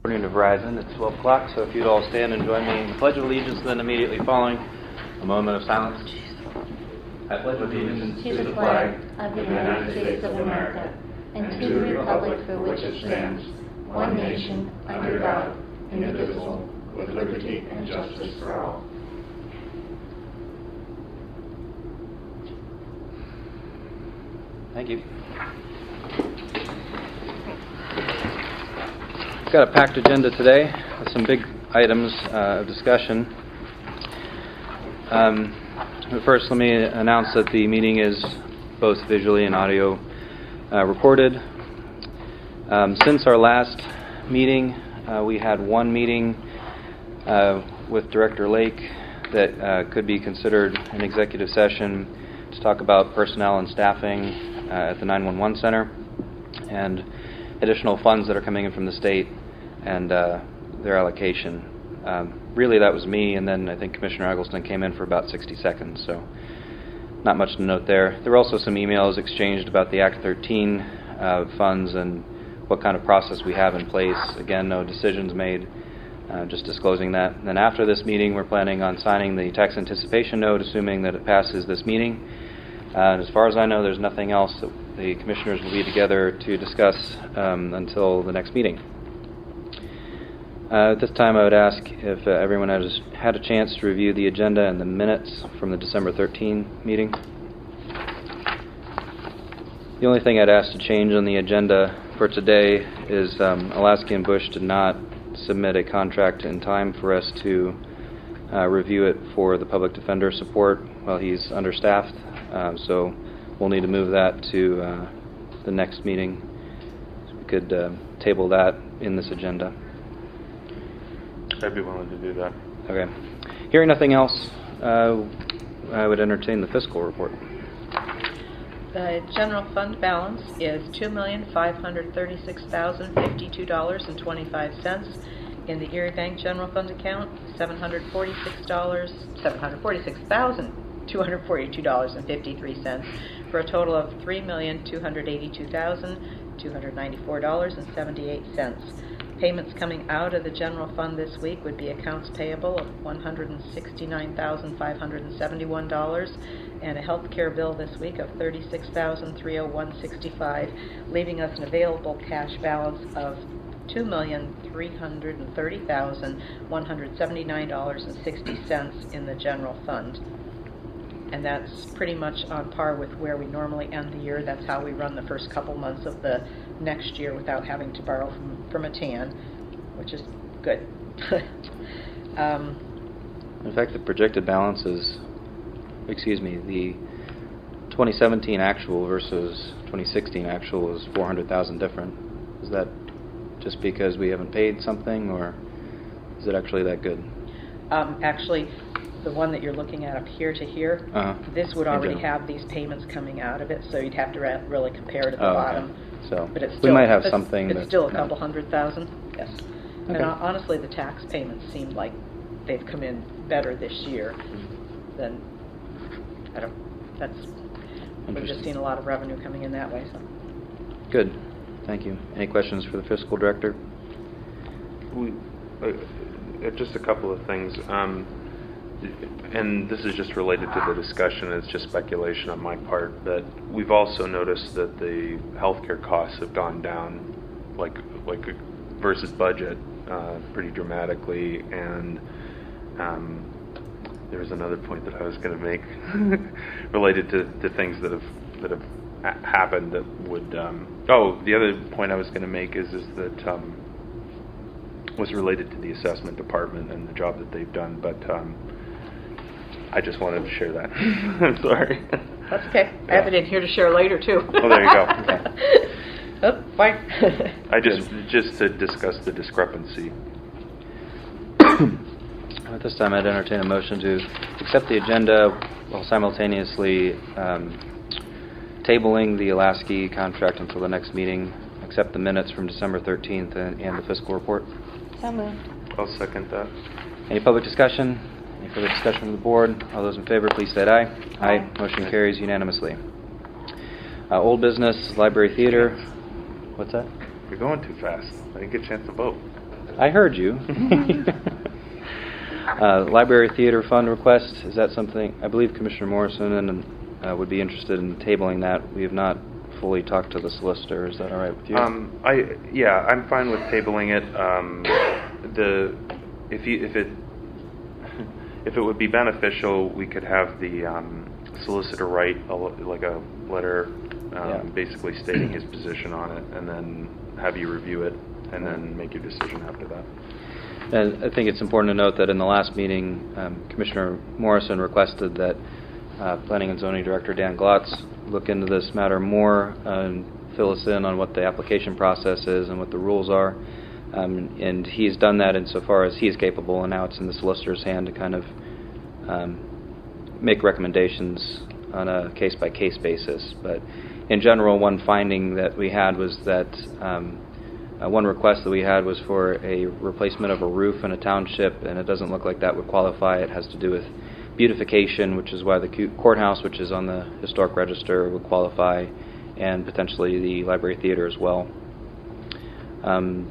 According to Verizon, it's 12 o'clock, so if you'd all stand and join me in the Pledge of Allegiance, then immediately following a moment of silence. I pledge allegiance to the flag of the United States of America and to the republic for which it stands, one nation, under God, indivisible, with liberty and justice for all. Thank you. We've got a packed agenda today with some big items of discussion. First, let me announce that the meeting is both visually and audio recorded. Since our last meeting, we had one meeting with Director Lake that could be considered an executive session to talk about personnel and staffing at the 911 center and additional funds that are coming in from the state and their allocation. Really, that was me, and then I think Commissioner Eggleston came in for about 60 seconds, so not much to note there. There were also some emails exchanged about the Act 13 funds and what kind of process we have in place. Again, no decisions made, just disclosing that. And then after this meeting, we're planning on signing the tax anticipation note, assuming that it passes this meeting. And as far as I know, there's nothing else that the commissioners will be together to discuss until the next meeting. At this time, I would ask if everyone has had a chance to review the agenda and the minutes from the December 13 meeting. The only thing I'd ask to change on the agenda for today is Alaska and Bush did not submit a contract in time for us to review it for the public defender support while he's understaffed. So we'll need to move that to the next meeting. So we could table that in this agenda. I'd be willing to do that. Okay. Hearing nothing else, I would entertain the fiscal report. The general fund balance is $2,536,052.25. In the Erie Bank general fund account, $746,242.53 for a total of $3,282,294.78. Payments coming out of the general fund this week would be accounts payable of $169,571 and a health care bill this week of $36,301.65, leaving us an available cash balance of $2,330,179.60 in the general fund. And that's pretty much on par with where we normally end the year. That's how we run the first couple months of the next year without having to borrow from a TAN, which is good. In fact, the projected balance is, the 2017 actual versus 2016 actual is $400,000 different. Is that just because we haven't paid something, or is it actually that good? Actually, the one that you're looking at up here to here, this would already have these payments coming out of it, so you'd have to really compare to the bottom. Okay. So but it's still, we might have something. It's still a couple $100,000. Yes. Okay. And honestly, the tax payments seem like they've come in better this year than we've just seen a lot of revenue coming in that way. So. Good. Thank you. Any questions for the fiscal director? Just a couple of things. And this is just related to the discussion, it's just speculation on my part, but we've also noticed that the healthcare costs have gone down like versus budget pretty dramatically, and there was another point that I was going to make related to things that have happened that would the other point I was going to make is that was related to the assessment department and the job that they've done, but I just wanted to share that. I'm sorry. That's okay. Yeah. I have it in here to share later, too. Oh, there you go. Okay. Oh, fine. I just to discuss the discrepancy. At this time, I'd entertain a motion to accept the agenda while simultaneously tabling the Alaska contract until the next meeting, accept the minutes from December 13th and the fiscal report. So moved. I'll second that. Any public discussion? Any further discussion from the board? All those in favor, please say aye. Aye. Motion carries unanimously. Old business, library theater. What's that? You're going too fast. I didn't get a chance to vote. I heard you. Library Theater Fund request, is that something, I believe Commissioner Morrison would be interested in tabling that. We have not fully talked to the solicitor. Is that all right with you? I'm fine with tabling it. If it would be beneficial, we could have the solicitor write a letter, basically stating his position on it, and then have you review it, and then make your decision after that. And I think it's important to note that in the last meeting, Commissioner Morrison requested that Planning and Zoning Director Dan Glotz look into this matter more and fill us in on what the application process is and what the rules are. And he's done that insofar as he is capable, and now it's in the solicitor's hand to kind of make recommendations on a case-by-case basis. But in general, one finding that we had was that one request that we had was for a replacement of a roof in a township, and it doesn't look like that would qualify. It has to do with beautification, which is why the courthouse, which is on the historic register, would qualify, and potentially the library theater as well. And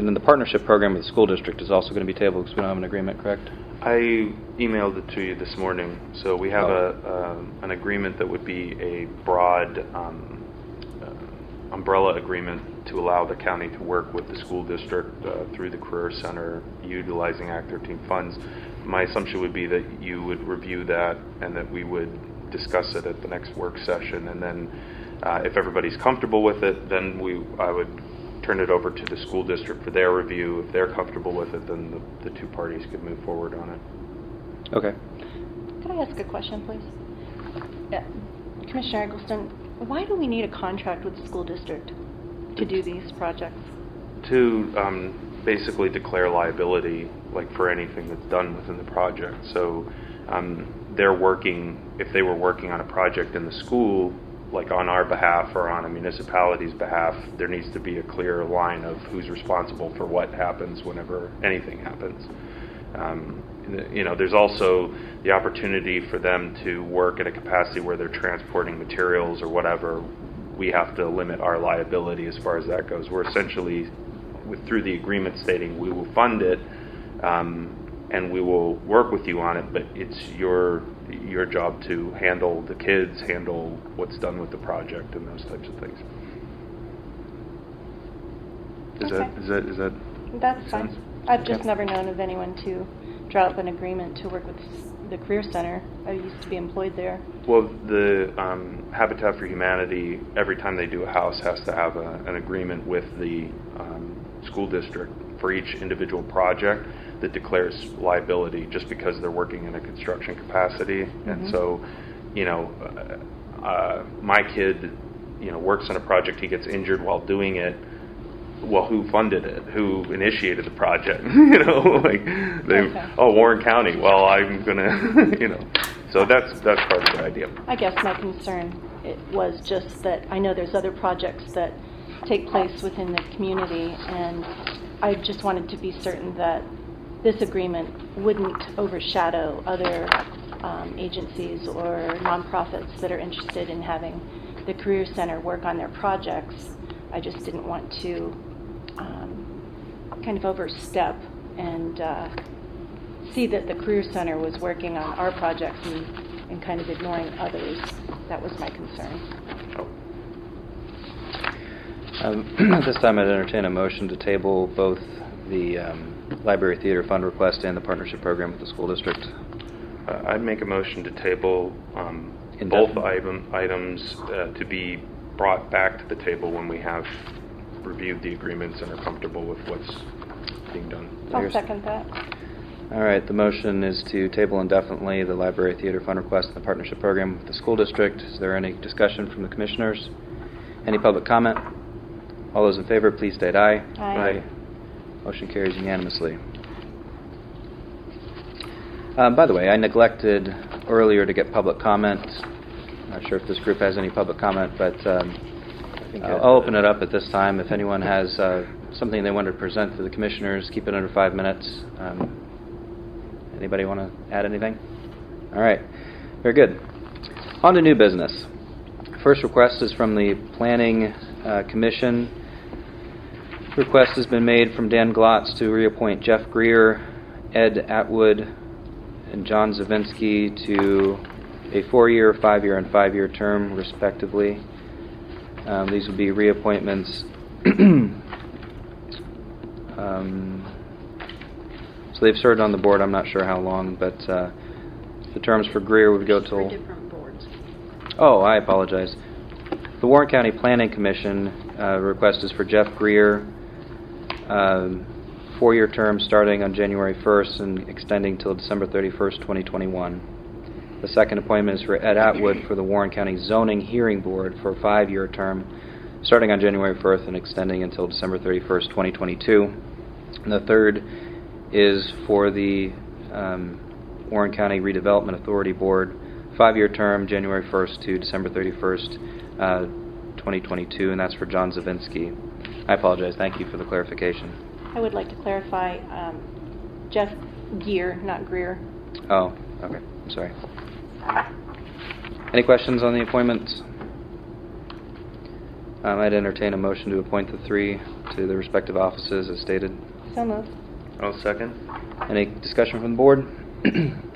then the partnership program with the school district is also going to be tabled because we don't have an agreement, correct? I emailed it to you this morning. So we have an agreement that would be a broad umbrella agreement to allow the county to work with the school district through the Career Center utilizing Act 13 funds. My assumption would be that you would review that and that we would discuss it at the next work session. And then if everybody's comfortable with it, then I would turn it over to the school district for their review. If they're comfortable with it, then the two parties could move forward on it. Okay. Can I ask a question, please? Yeah. Commissioner Eggleston, why do we need a contract with the school district to do these projects? To basically declare liability, like for anything that's done within the project. So they're working, if they were working on a project in the school, like on our behalf or on a municipality's behalf, there needs to be a clear line of who's responsible for what happens whenever anything happens. There's also the opportunity for them to work at a capacity where they're transporting materials or whatever. We have to limit our liability as far as that goes. We're essentially, through the agreement stating we will fund it and we will work with you on it, but it's your job to handle the kids, handle what's done with the project and those types of things. Is that That's fine. I've just never known of anyone to draw up an agreement to work with the Career Center. I used to be employed there. Well, the Habitat for Humanity, every time they do a house, has to have an agreement with the school district for each individual project that declares liability just because they're working in a construction capacity. Mm-hmm. And so, my kid, works on a project, he gets injured while doing it. Well, who funded it? Who initiated the project? Warren County. Well, I'm gonna, So that's part of the idea. I guess my concern was just that I know there's other projects that take place within the community, and I just wanted to be certain that this agreement wouldn't overshadow other agencies or nonprofits that are interested in having the Career Center work on their projects. I just didn't want to kind of overstep and see that the Career Center was working on our projects and kind of ignoring others. That was my concern. At this time, I'd entertain a motion to table both the Library Theater Fund request and the partnership program with the school district. I'd make a motion to table both items to be brought back to the table when we have reviewed the agreements and are comfortable with what's being done. I'll second that. All right, the motion is to table indefinitely the Library Theater Fund request and the partnership program with the school district. Is there any discussion from the commissioners? Any public comment? All those in favor, please state aye. Aye. Motion carries unanimously. By the way, I neglected earlier to get public comment. I'm not sure if this group has any public comment, but I'll open it up at this time. If anyone has something they want to present to the commissioners, keep it under 5 minutes. Anybody want to add anything? All right. Very good. On to new business. First request is from the Planning Commission. Request has been made from Dan Glotz to reappoint Jeff Greer, Ed Atwood, and John Zawinski to a 4-year, 5-year, and 5-year term, respectively. These would be reappointments. So they've served on the board, I'm not sure how long, but the terms for Greer would go till... 3 different boards. Oh, I apologize. The Warren County Planning Commission request is for Jeff Greer, 4-year term starting on January 1st and extending till December 31st, 2021. The second appointment is for Ed Atwood for the Warren County Zoning Hearing Board for a 5-year term starting on January 1st and extending until December 31st, 2022. And the third is for the Warren County Redevelopment Authority Board, 5-year term, January 1st to December 31st, 2022, and that's for John Zawinski. I apologize. Thank you for the clarification. I would like to clarify, Jeff Gear, not Greer. Oh, okay. I'm sorry. Any questions on the appointments? I'd entertain a motion to appoint the 3 to the respective offices as stated. So moved. I'll second. Any discussion from the board?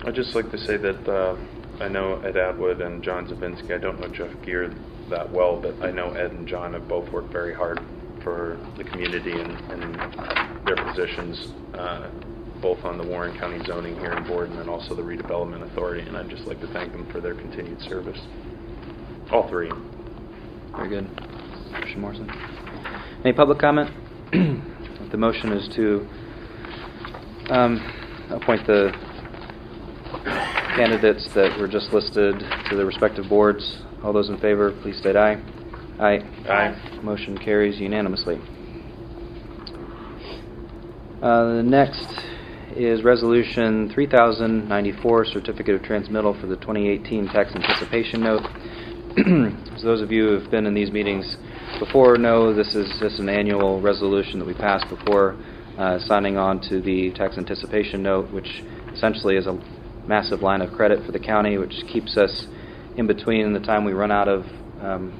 I'd just like to say that I know Ed Atwood and John Zawinski. I don't know Jeff Gear that well, but I know Ed and John have both worked very hard for the community and their positions, both on the Warren County Zoning Hearing Board and then also the Redevelopment Authority, and I'd just like to thank them for their continued service. All 3. Very good. Commissioner Morrison. Any public comment? The motion is to appoint the candidates that were just listed to the respective boards. All those in favor, please state aye. Aye. Aye. Motion carries unanimously. The next is Resolution 3094, Certificate of Transmittal for the 2018 Tax Anticipation Note. As those of you who have been in these meetings before know, this is just an annual resolution that we pass before signing on to the Tax Anticipation Note, which essentially is a massive line of credit for the county, which keeps us in between the time we run out of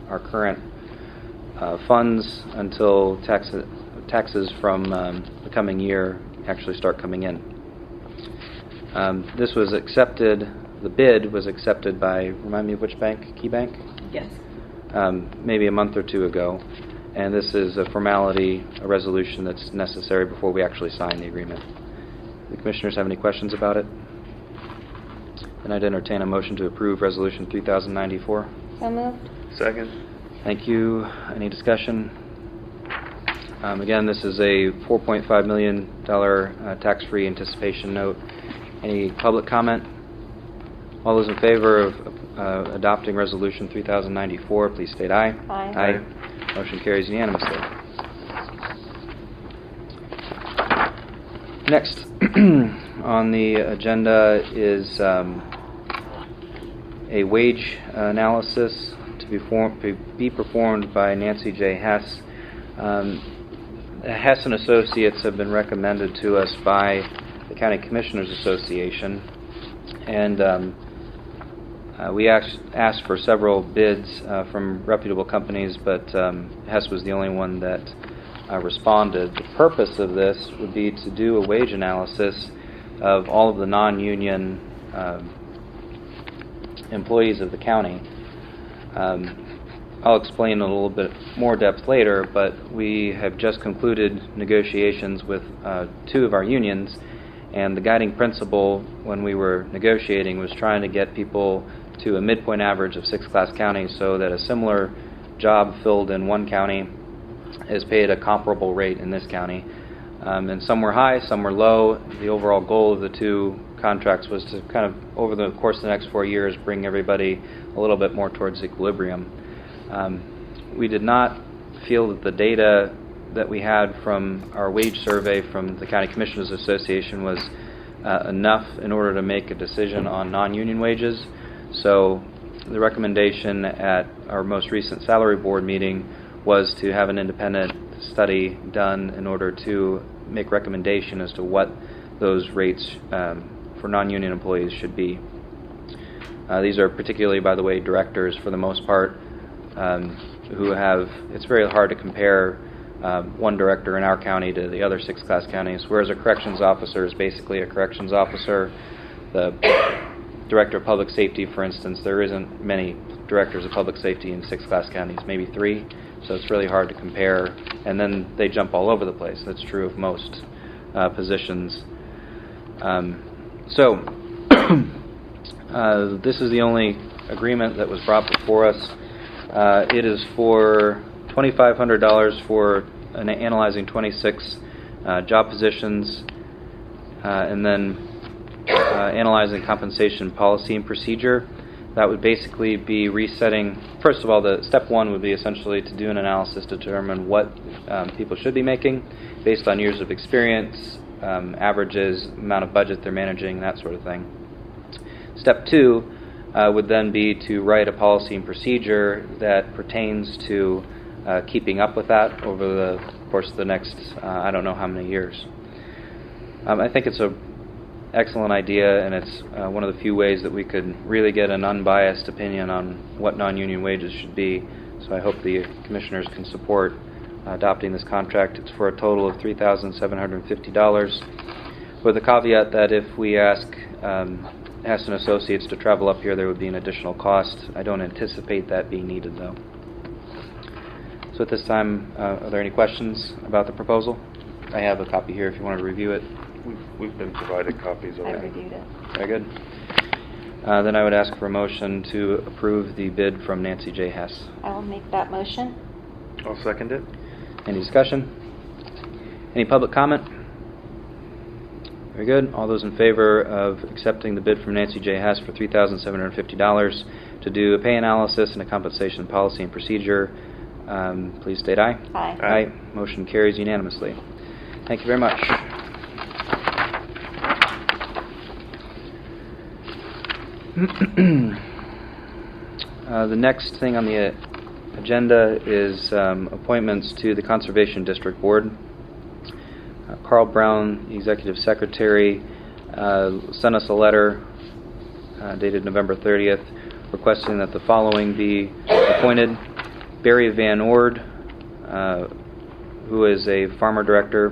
our current funds until taxes from the coming year actually start coming in. This was accepted, the bid was accepted by, remind me of which bank? Key Bank? Yes. Maybe a month or 2 ago. And this is a formality, a resolution that's necessary before we actually sign the agreement. The commissioners have any questions about it? Then I'd entertain a motion to approve Resolution 3094. So moved. Second. Thank you. Any discussion? Again, this is a $4.5 million tax-free anticipation note. Any public comment? All those in favor of adopting Resolution 3094, please state aye. Aye. Aye. Motion carries unanimously. Next on the agenda is a wage analysis to be performed by Nancy J. Hess. Hess and Associates have been recommended to us by the County Commissioners Association, and we asked for several bids from reputable companies, but Hess was the only one that responded. The purpose of this would be to do a wage analysis of all of the non-union employees of the county. I'll explain in a little bit more depth later, but we have just concluded negotiations with 2 of our unions, and the guiding principle when we were negotiating was trying to get people to a midpoint average of 6-class counties so that a similar job filled in one county is paid a comparable rate in this county. And some were high, some were low. The overall goal of the 2 contracts was to kind of, over the course of the next 4 years, bring everybody a little bit more towards equilibrium. We did not feel that the data that we had from our wage survey from the County Commissioners Association was enough in order to make a decision on non-union wages. So the recommendation at our most recent salary board meeting was to have an independent study done in order to make recommendation as to what those rates for non-union employees should be. These are particularly, by the way, directors for the most part, who have, it's very hard to compare one director in our county to the other 6 class counties, whereas a corrections officer is basically a corrections officer. The director of public safety, for instance, there isn't many directors of public safety in 6 class counties, maybe 3, so it's really hard to compare. And then they jump all over the place. That's true of most positions. This is the only agreement that was brought before us. It is for $2,500 for analyzing 26 job positions, and then analyzing compensation policy and procedure. That would basically be resetting. First of all, the step 1 would be essentially to do an analysis to determine what people should be making based on years of experience, averages, amount of budget they're managing, that sort of thing. Step 2 would then be to write a policy and procedure that pertains to keeping up with that over the course of the next, I don't know how many years. I think it's an excellent idea, and it's one of the few ways that we could really get an unbiased opinion on what non-union wages should be. So I hope the commissioners can support adopting this contract. It's for a total of $3,750, with the caveat that if we ask Hess and Associates to travel up here, there would be an additional cost. I don't anticipate that being needed, though. So at this time, are there any questions about the proposal? I have a copy here if you want to review it. We've been provided copies I already. reviewed it. Very good. Then I would ask for a motion to approve the bid from Nancy J. Hess. I will make that motion. I'll second it. Any discussion? Any public comment? Very good. All those in favor of accepting the bid from Nancy J. Hess for $3,750 to do a pay analysis and a compensation policy and procedure, please state aye. Aye. Aye. Motion carries unanimously. Thank you very much. The next thing on the agenda is appointments to the Conservation District Board. Carl Brown, the Executive Secretary, sent us a letter dated November 30th requesting that the following be appointed. Barry Van Ord, who is a farmer director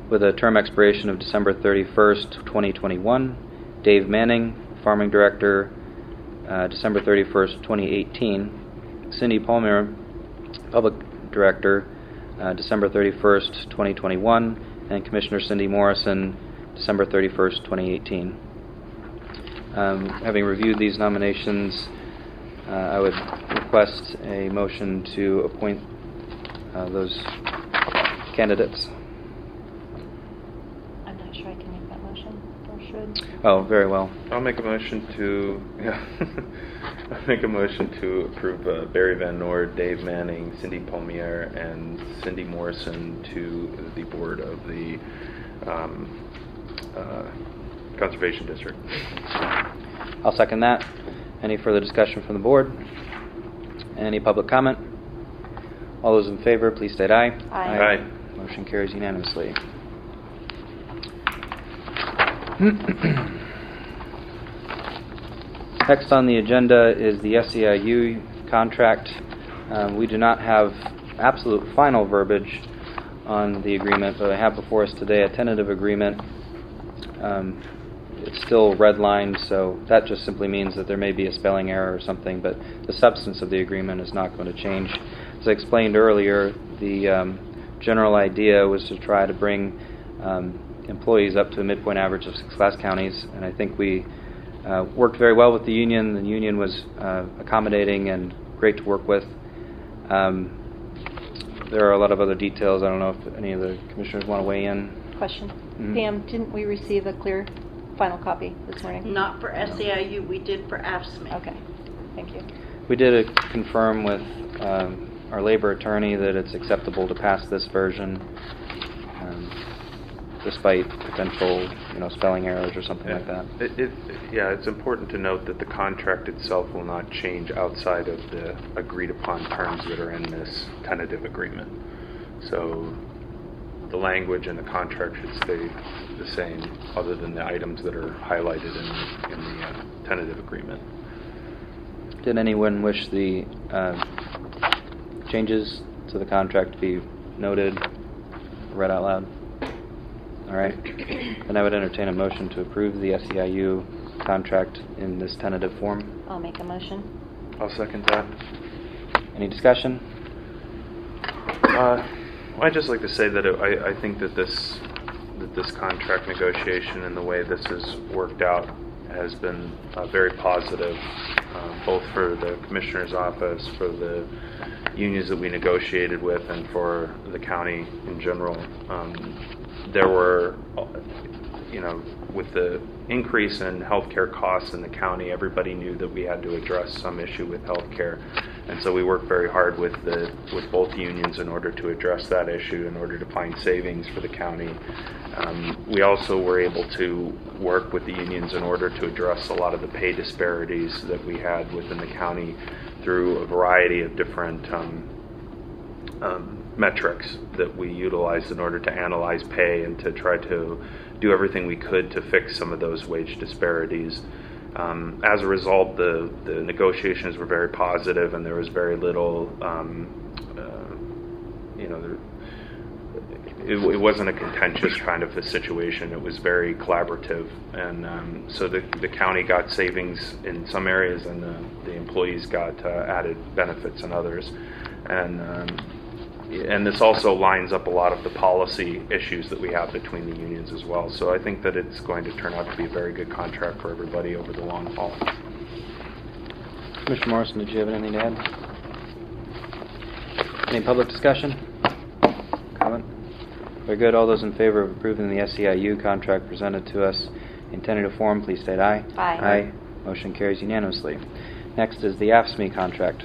with a term expiration of December 31st, 2021. Dave Manning, farming director, December 31st, 2018. Cindy Palmer, public director, December 31st, 2021. And Commissioner Cindy Morrison, December 31st, 2018. Having reviewed these nominations, I would request a motion to appoint those candidates. I'm not sure I can make that motion, or should. Oh, very well. I'll make a motion to I'll make a motion to approve Barry Van Noord, Dave Manning, Cindy Palmier, and Cindy Morrison to the board of the Conservation District. I'll second that. Any further discussion from the board? Any public comment? All those in favor, please state aye. Aye. Aye. Motion carries unanimously. Next on the agenda is the SEIU contract. We do not have absolute final verbiage on the agreement, but I have before us today a tentative agreement. It's still redlined, so that just simply means that there may be a spelling error or something, but the substance of the agreement is not going to change. As I explained earlier, the general idea was to try to bring employees up to a midpoint average of 6 class counties, and I think we worked very well with the union. The union was accommodating and great to work with. There are a lot of other details. I don't know if any of the commissioners want to weigh in. Question. Mm-hmm. Pam, didn't we receive a clear final copy this morning? Not for SEIU, we did for AFSCME. Okay, thank you. We did confirm with our labor attorney that it's acceptable to pass this version, despite potential, spelling errors or something like that. It's important to note that the contract itself will not change outside of the agreed upon terms that are in this tentative agreement. So the language in the contract should stay the same, other than the items that are highlighted in the tentative agreement. Did anyone wish the changes to the contract be noted, read out loud? All right. Then I would entertain a motion to approve the SEIU contract in this tentative form. I'll make a motion. I'll second that. Any discussion? I'd just like to say that I think that this contract negotiation and the way this has worked out has been very positive, both for the Commissioner's office, for the unions that we negotiated with, and for the county in general. There were, with the increase in healthcare costs in the county, everybody knew that we had to address some issue with healthcare, and so we worked very hard with both unions in order to address that issue, in order to find savings for the county. We also were able to work with the unions in order to address a lot of the pay disparities that we had within the county through a variety of different metrics that we utilized in order to analyze pay and to try to do everything we could to fix some of those wage disparities. As a result, the negotiations were very positive, and there was very little, it wasn't a contentious kind of a situation. It was very collaborative, and so the county got savings in some areas, and the employees got added benefits in others. And this also lines up a lot of the policy issues that we have between the unions as well. So I think that it's going to turn out to be a very good contract for everybody over the long haul. Commissioner Morrison, did you have anything to add? Any public discussion? Comment? Very good. All those in favor of approving the SEIU contract presented to us in tentative form, please state aye. Aye. Aye. Motion carries unanimously. Next is the AFSCME contract,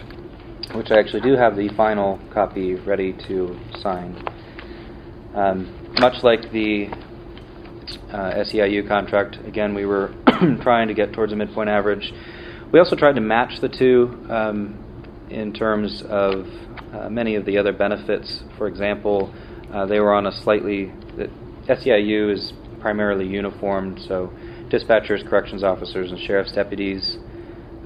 which I actually do have the final copy ready to sign. Much like the SEIU contract, again, we were trying to get towards a midpoint average. We also tried to match the two in terms of many of the other benefits. For example, they were on a the SEIU is primarily uniformed, so dispatchers, corrections officers, and sheriff's deputies.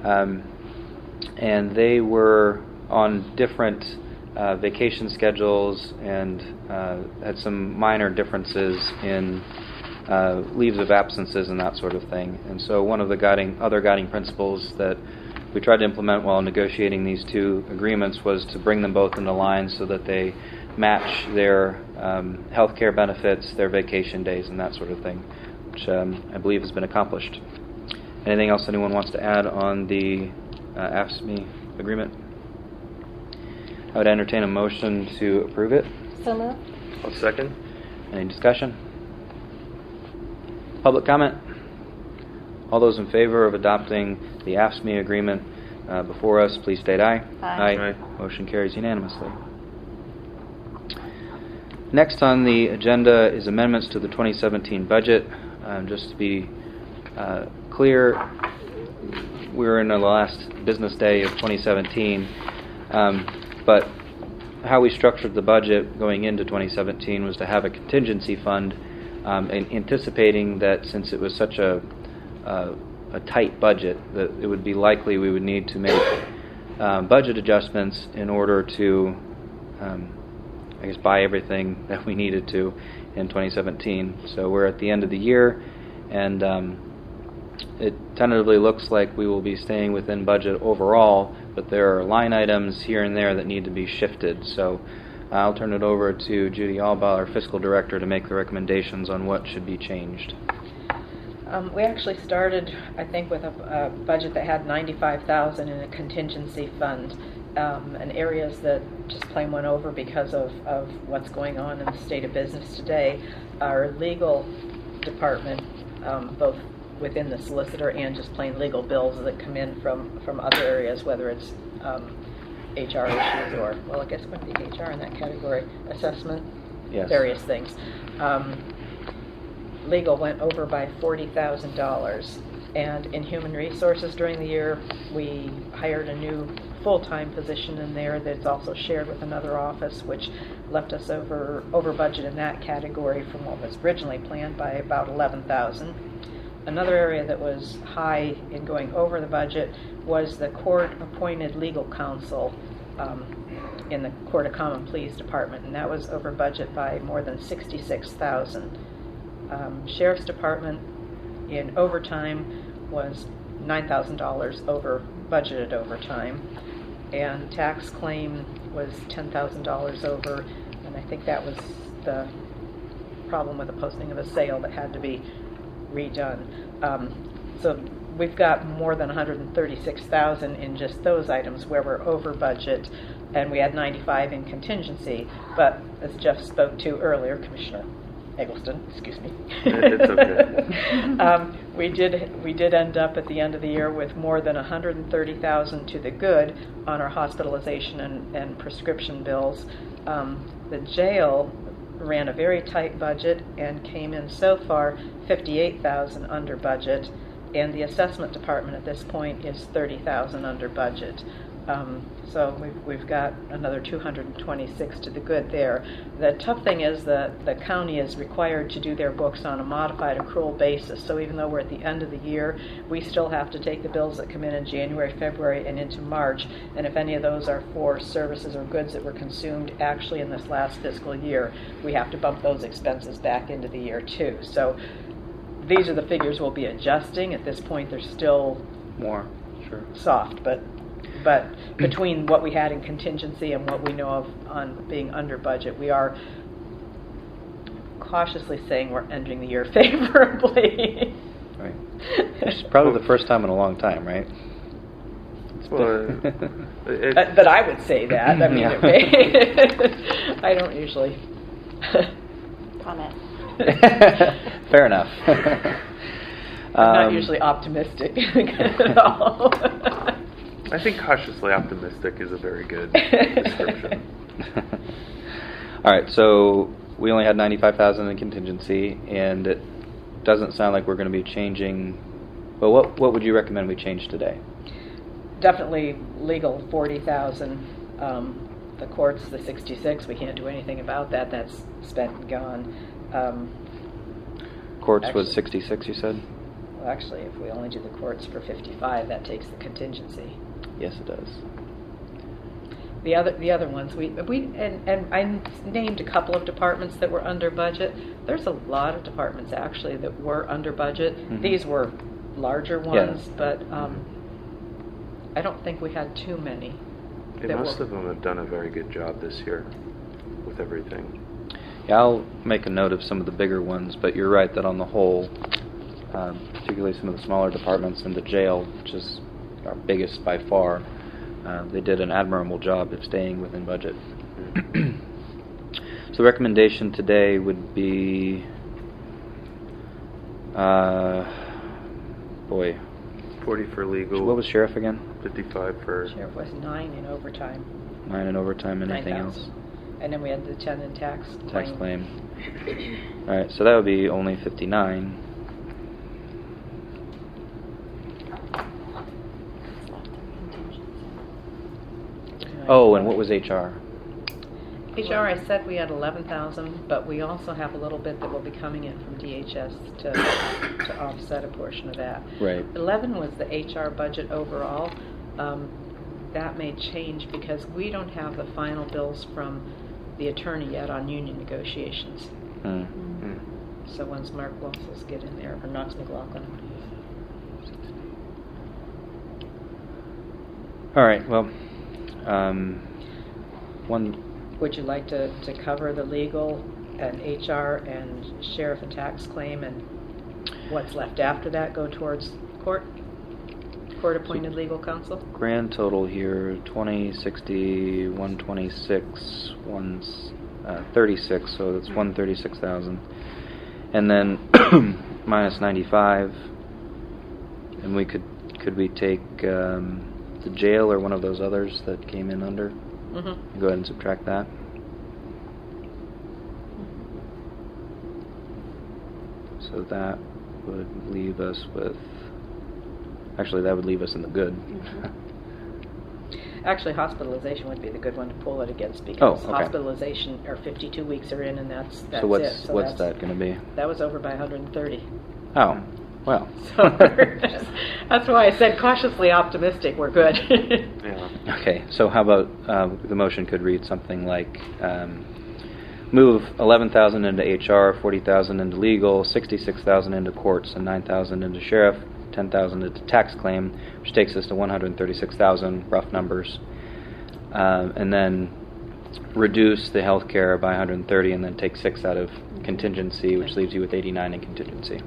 And they were on different vacation schedules and had some minor differences in leaves of absences and that sort of thing. And so one of the other guiding principles that we tried to implement while negotiating these two agreements was to bring them both into line so that they match their health care benefits, their vacation days, and that sort of thing, which I believe has been accomplished. Anything else anyone wants to add on the AFSCME agreement? I would entertain a motion to approve it. So moved. I'll second. Any discussion? Public comment? All those in favor of adopting the AFSCME agreement before us, please state aye. Aye. Aye. Motion carries unanimously. Next on the agenda is amendments to the 2017 budget. Just to be clear, we're in the last business day of 2017, but how we structured the budget going into 2017 was to have a contingency fund, anticipating that since it was such a tight budget, that it would be likely we would need to make budget adjustments in order to buy everything that we needed to in 2017. So we're at the end of the year, and it tentatively looks like we will be staying within budget overall, but there are line items here and there that need to be shifted. So I'll turn it over to Judy Albaugh, our Fiscal Director, to make the recommendations on what should be changed. We actually started, I think, with a budget that had $95,000 in a contingency fund, and areas that just plain went over because of what's going on in the state of business today. Our legal department, both within the solicitor and just plain legal bills that come in from other areas, whether it's HR issues or, well, I guess it wouldn't be HR in that category, assessment, Yes. various things. Legal went over by $40,000, and in human resources during the year we hired a new full-time position in there that's also shared with another office, which left us over budget in that category from what was originally planned by about $11,000. Another area that was high in going over the budget was the court-appointed legal counsel in the Court of Common Pleas Department, and that was over budget by more than $66,000. Sheriff's Department in overtime was $9,000 over budgeted overtime, and tax claim was $10,000 over, and I think that was the problem with the posting of a sale that had to be redone. So we've got more than $136,000 in just those items where we're over budget, and we had 95 in contingency. But as Jeff spoke to earlier, Commissioner Eggleston, excuse me. It's okay. We did end up at the end of the year with more than $130,000 to the good on our hospitalization and prescription bills. The jail ran a very tight budget and came in so far $58,000 under budget, and the assessment department at this point is $30,000 under budget. So we've got another 226 to the good there. The tough thing is that the county is required to do their books on a modified accrual basis. So even though we're at the end of the year, we still have to take the bills that come in January, February, and into March. And if any of those are for services or goods that were consumed actually in this last fiscal year, we have to bump those expenses back into the year too. So these are the figures we'll be adjusting. At this point, they're still More, sure. soft, but between what we had in contingency and what we know of on being under budget, we are cautiously saying we're ending the year favorably. Right. It's probably the first time in a long time, right? Well, But I would say that. I mean, Yeah. I don't usually Comment. Fair enough. I'm not usually optimistic at all. I think cautiously optimistic is a very good description. All right, so we only had 95,000 in contingency, and it doesn't sound like we're going to be changing. Well, what would you recommend we change today? Definitely legal, 40,000. The courts, the 66. We can't do anything about that. That's spent and gone. Courts was 66, you said? Well, actually, if we only do the courts for 55, that takes the contingency. Yes, it does. The other ones, and I named a couple of departments that were under budget. There's a lot of departments actually that were under budget. Mm-hmm. These were larger ones, Yeah. but I don't think we had too many. And most of them have done a very good job this year with everything. Yeah, I'll make a note of some of the bigger ones, but you're right that on the whole, particularly some of the smaller departments in the jail, which is our biggest by far, they did an admirable job of staying within budget. So the recommendation today would be, 40 for legal. what was sheriff again? 55 for. Sheriff was 9 in overtime. 9 in overtime, anything 9,000. else? And then we had the 10 in tax Tax claim. All right, so that would be only 59. Oh, and what was HR? HR, I said we had 11,000, but we also have a little bit that will be coming in from DHS to offset a portion of that. Right. 11 was the HR budget overall. That may change because we don't have the final bills from the attorney yet on union negotiations. So once Mark Waffles get in there, or Knox McLaughlin. All right, well, one. Would you like to cover the legal and HR and sheriff and tax claim, and what's left after that go towards court-appointed legal counsel? Grand total here, 2060, 126, 36, so that's 136,000. And then minus 95, and we could we take the jail or one of those others that came in under? Mm-hmm. Go ahead and subtract that. So that would leave us with, actually that would leave us in the good. Actually, hospitalization would be the good one to pull it against because Oh, okay. hospitalization, or 52 weeks are in, and that's So what's it. So what's that's- that going to be? That was over by 130. Oh, Well. So that's why I said cautiously optimistic, we're good. Yeah. Okay, so how about the motion could read something like move 11,000 into HR, 40,000 into legal, 66,000 into courts, and 9,000 into sheriff, 10,000 into tax claim, which takes us to 136,000, rough numbers, and then reduce the health care by 130, and then take 6 out of contingency, which leaves you with 89 in contingency.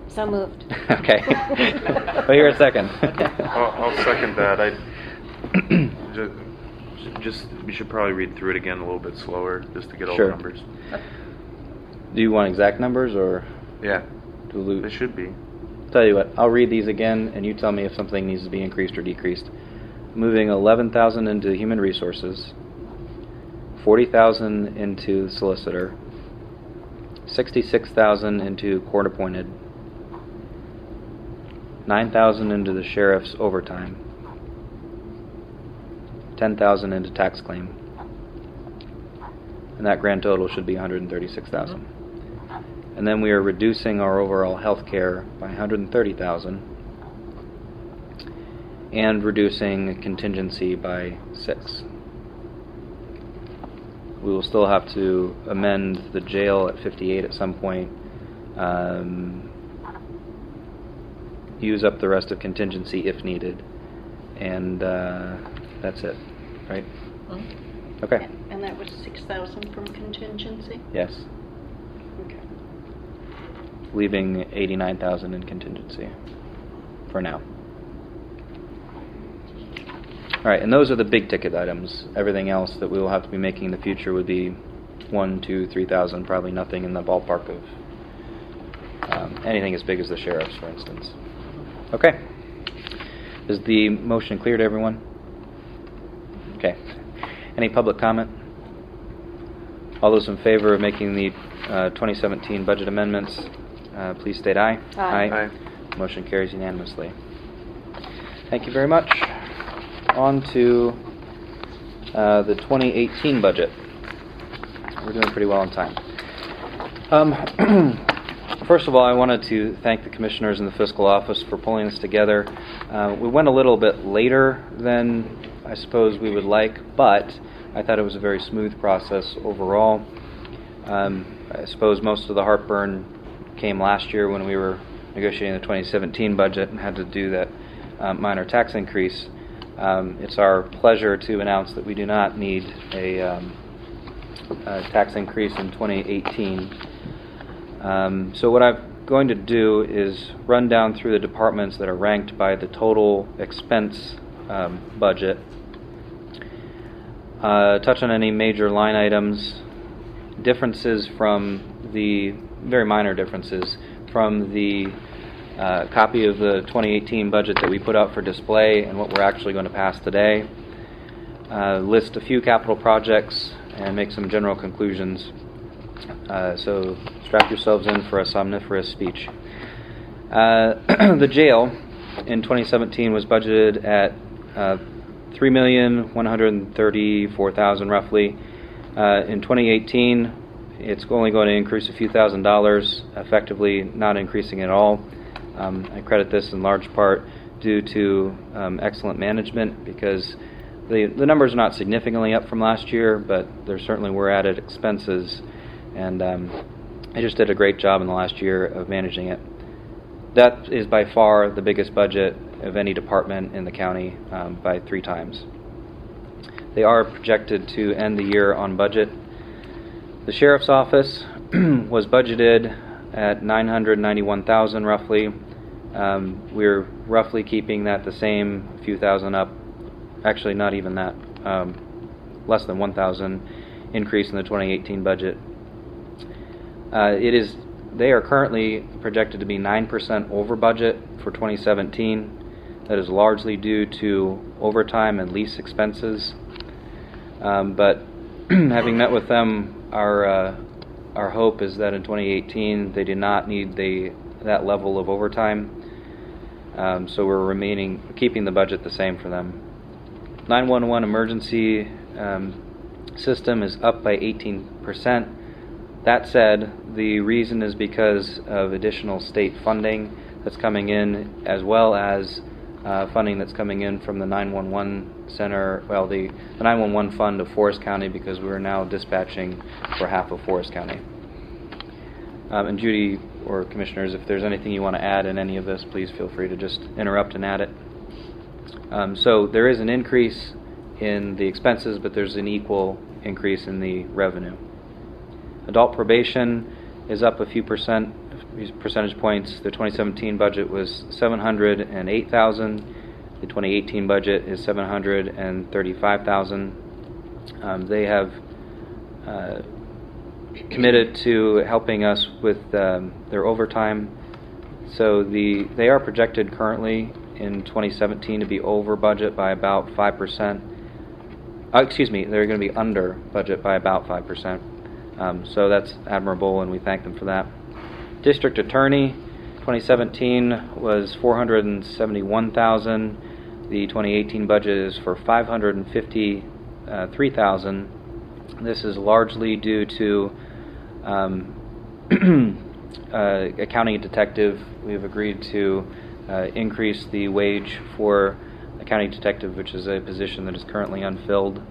So moved. Okay. Well, here a second. I'll second that. We should probably read through it again a little bit slower, just to get all Sure. the numbers. Do you want exact numbers, or Yeah, do they should be. Tell you what, I'll read these again, and you tell me if something needs to be increased or decreased. Moving 11,000 into human resources, 40,000 into solicitor, 66,000 into court appointed, 9,000 into the sheriff's overtime, 10,000 into tax claim, and that grand total should be 136,000. And then we are reducing our overall health care by 130,000 and reducing contingency by 6. We will still have to amend the jail at 58 at some point, use up the rest of contingency if needed, and that's it, right? Okay. And that was 6,000 from contingency? Yes. Okay. Leaving 89,000 in contingency for now. All right, and those are the big ticket items. Everything else that we will have to be making in the future would be 1, 2, 3,000, probably nothing in the ballpark of anything as big as the sheriff's, for instance. Okay. Is the motion clear to everyone? Okay. Any public comment? All those in favor of making the 2017 budget amendments, please state aye. Aye. Aye. Motion carries unanimously. Thank you very much. On to the 2018 budget. We're doing pretty well on time. First of all, I wanted to thank the commissioners in the fiscal office for pulling this together. We went a little bit later than I suppose we would like, but I thought it was a very smooth process overall. I suppose most of the heartburn came last year when we were negotiating the 2017 budget and had to do that minor tax increase. It's our pleasure to announce that we do not need a tax increase in 2018. So what I'm going to do is run down through the departments that are ranked by the total expense budget, touch on any major line items, differences from the, very minor differences from the copy of the 2018 budget that we put out for display and what we're actually going to pass today, list a few capital projects, and make some general conclusions. So strap yourselves in for a somniferous speech. The jail in 2017 was budgeted at $3,134,000 roughly. In 2018, it's only going to increase a few $1,000s, effectively not increasing at all. I credit this in large part due to excellent management, because the numbers are not significantly up from last year, but there certainly were added expenses, and I just did a great job in the last year of managing it. That is by far the biggest budget of any department in the county, by 3 times. They are projected to end the year on budget. The sheriff's office was budgeted at $991,000 roughly. We're roughly keeping that the same, a few thousand up. Actually, not even that. Less than 1,000 increase in the 2018 budget. They are currently projected to be 9% over budget for 2017. That is largely due to overtime and lease expenses. But having met with them, our hope is that in 2018 they do not need that level of overtime. So we're keeping the budget the same for them. 911 emergency system is up by 18%. That said, The reason is because of additional state funding that's coming in, as well as funding that's coming in from the 911 center, well, the 911 fund of Forest County, because we're now dispatching for half of Forest County. And Judy or Commissioners, if there's anything you want to add in any of this, please feel free to just interrupt and add it. So there is an increase in the expenses, but there's an equal increase in the revenue. Adult probation is up a few percentage points. The 2017 budget was $708,000. The 2018 budget is $735,000. They have committed to helping us with their overtime. So they are projected currently in 2017 to be over budget by about 5%. They're going to be under budget by about 5%. So that's admirable, and we thank them for that. District Attorney, 2017 was $471,000. The 2018 budget is for $553,000. This is largely due to accounting detective. We have agreed to increase the wage for accounting detective, which is a position that is currently unfilled.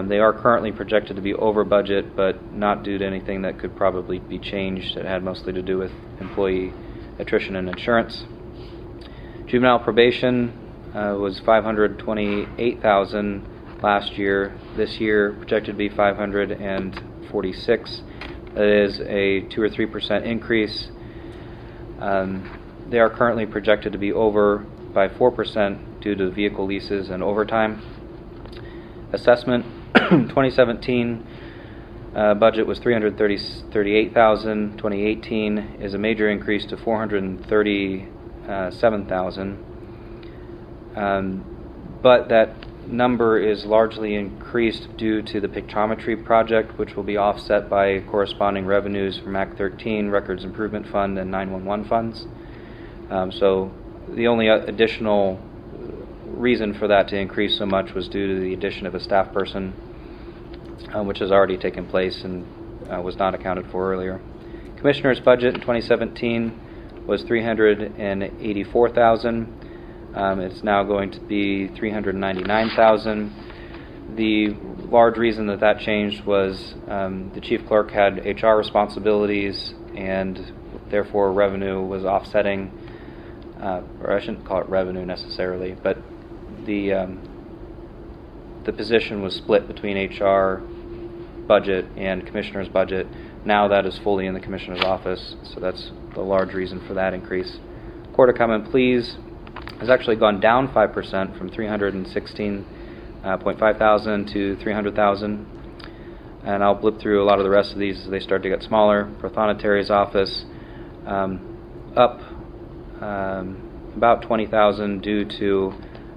They are currently projected to be over budget, but not due to anything that could probably be changed. It had mostly to do with employee attrition and insurance. Juvenile probation was $528,000 last year. This year projected to be $546,000. That is a 2 or 3% increase. They are currently projected to be over by 4% due to vehicle leases and overtime. Assessment, 2017 budget was $338,000. 2018 is a major increase to $437,000. But that number is largely increased due to the pictometry project, which will be offset by corresponding revenues from Act 13, Records Improvement Fund, and 911 funds. So the only additional reason for that to increase so much was due to the addition of a staff person, which has already taken place and was not accounted for earlier. Commissioner's budget in 2017 was $384,000. It's now going to be $399,000. The large reason that changed was the chief clerk had HR responsibilities, and therefore revenue was offsetting, or I shouldn't call it revenue necessarily, but the position was split between HR budget and Commissioner's budget. Now that is fully in the Commissioner's office, so that's the large reason for that increase. Court of Common Pleas has actually gone down 5% from $316,500 to $300,000. And I'll blip through a lot of the rest of these as they start to get smaller. Prothonotari's office up about $20,000 due to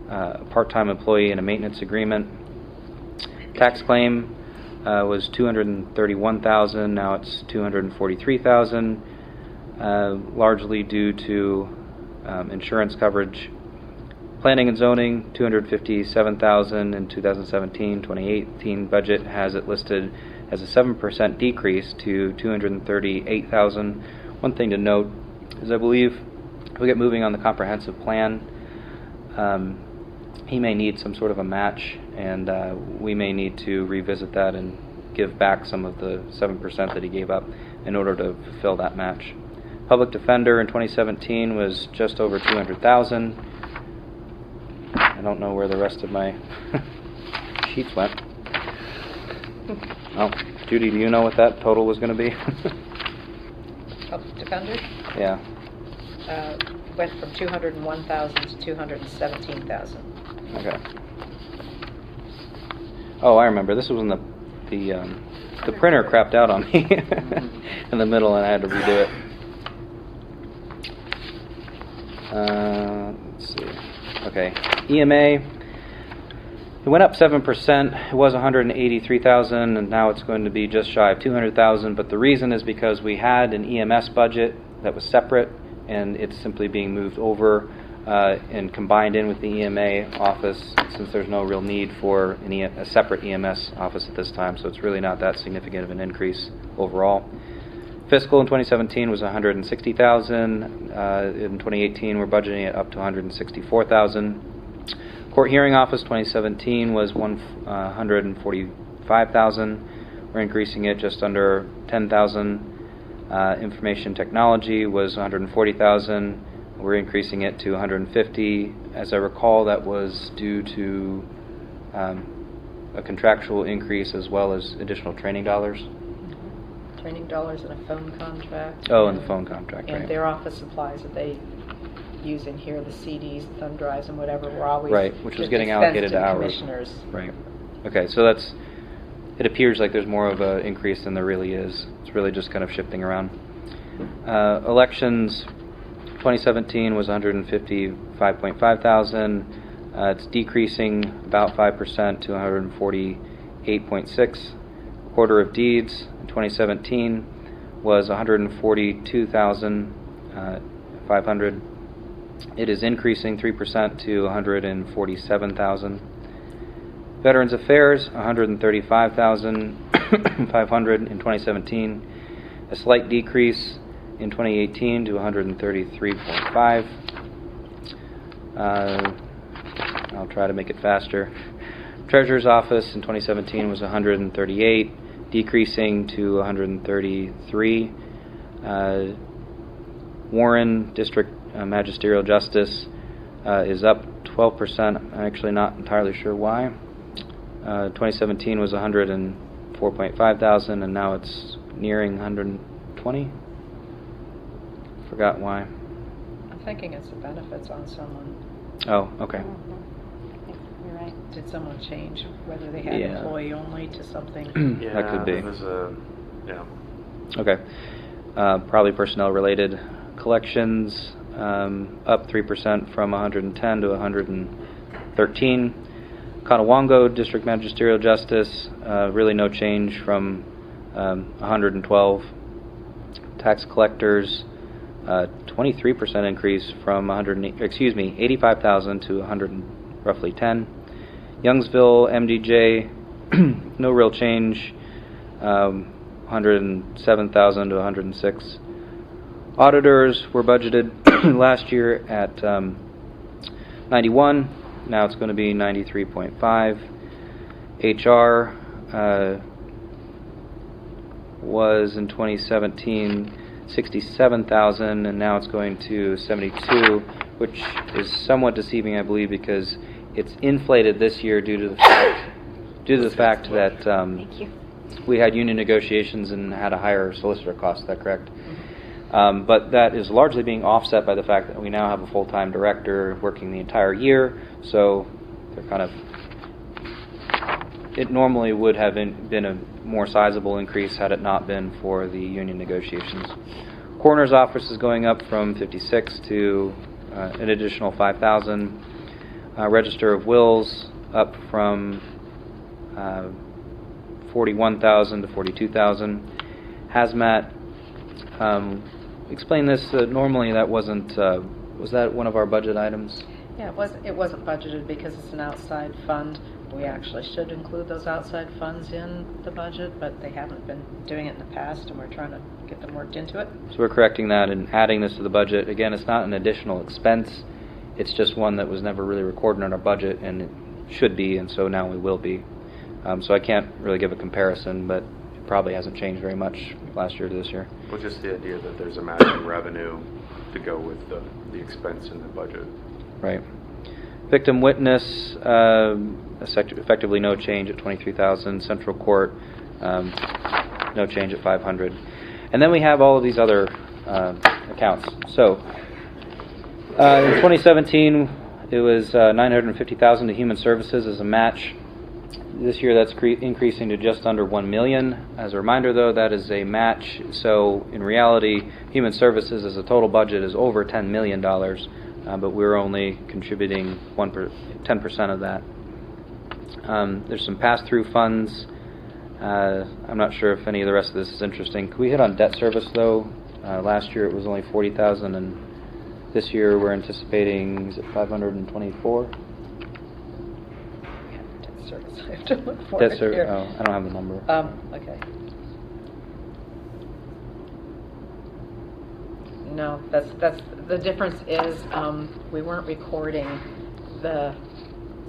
a part-time employee and a maintenance agreement. Tax claim was $231,000. Now it's $243,000, largely due to insurance coverage. Planning and zoning, $257,000 in 2017. 2018 budget has it listed as a 7% decrease to $238,000. One thing to note is I believe if we get moving on the comprehensive plan, he may need some sort of a match, and we may need to revisit that and give back some of the 7% that he gave up in order to fulfill that match. Public defender in 2017 was just over $200,000. I don't know where the rest of my sheets went. Oh, Judy, do you know what that total was going to be? Public defender Yeah. went from $201,000 to $217,000. Okay. Oh, I remember. This was when the printer crapped out on me in the middle, and I had to redo it. Let's see. Okay, EMA. It went up 7%. It was $183,000, and now it's going to be just shy of $200,000. But the reason is because we had an EMS budget that was separate, and it's simply being moved over and combined in with the EMA office, since there's no real need for a separate EMS office at this time. So it's really not that significant of an increase overall. Fiscal in 2017 was $160,000. In 2018, we're budgeting it up to $164,000. Court Hearing Office 2017 was $145,000. We're increasing it just under $10,000. Information Technology was $140,000. We're increasing it to $150,000. As I recall, that was due to a contractual increase as well as additional training dollars. Training dollars and a phone contract. Oh, and the phone contract, And right. their office supplies that they use in here, the CDs, thumb drives, and whatever, were always Right, which was just getting expensed allocated to the hours. commissioners. Right. Okay, so it appears like there's more of an increase than there really is. It's really just kind of shifting around. Elections 2017 was $155,500. It's decreasing about 5% to $148.6. Order of Deeds in 2017 was $142,500. It is increasing 3% to $147,000. Veterans Affairs $135,500 in 2017. A slight decrease in 2018 to $133.5. I'll try to make it faster. Treasurer's Office in 2017 was $138,000, decreasing to $133,000. Warren District Magisterial Justice is up 12%. I'm actually not entirely sure why. 2017 was $104,500, and now it's nearing $120,000. Forgot why. I'm thinking it's the benefits on someone. Oh, okay. You're right. Did someone change whether they had Yeah. employee only to something? Yeah, That could be. There's yeah. Okay. Probably personnel related. Collections up 3% from 110 to 113. Conowongo District Magisterial Justice, really no change from 112. Tax collectors, 23% increase from 85,000 to 100 roughly 10. Youngsville MDJ, no real change, 107,000 to 106. Auditors were budgeted last year at 91. Now it's going to be 93.5. HR was in 2017 67,000, and now it's going to 72, which is somewhat deceiving, I believe, because it's inflated this year due to the fact that Thank you. we had union negotiations and had a higher solicitor cost. Is that correct? But that is largely being offset by the fact that we now have a full-time director working the entire year, so they're kind of... It normally would have been a more sizable increase had it not been for the union negotiations. Coroner's office is going up from 56 to an additional 5,000. Register of Wills up from 41,000 to 42,000. Hazmat, explain this. Normally that wasn't. Was that one of our budget items? Yeah, it wasn't budgeted because it's an outside fund. We actually should include those outside funds in the budget, but they haven't been doing it in the past, and we're trying to get them worked into it. So we're correcting that and adding this to the budget. Again, it's not an additional expense. It's just one that was never really recorded in our budget, and it should be, and so now we will be. So I can't really give a comparison, but it probably hasn't changed very much last year to this year. Well, just the idea that there's a matching revenue to go with the expense in the budget. Right. Victim witness, effectively no change at 23,000. Central court, no change at 500. And then we have all of these other accounts. So in 2017, it was 950,000 to human services as a match. This year, that's increasing to just under 1 million. As a reminder, though, that is a match. So in reality, human services as a total budget is over $10 million. But we're only contributing 10% of that. There's some pass-through funds. I'm not sure if any of the rest of this is interesting. Can we hit on debt service, though? Last year it was only 40,000, and this year we're anticipating, is it 524? Debt service, I have to look for Debt it service. here. Oh, I don't have the number. Okay. No, that's, the difference is, we weren't recording the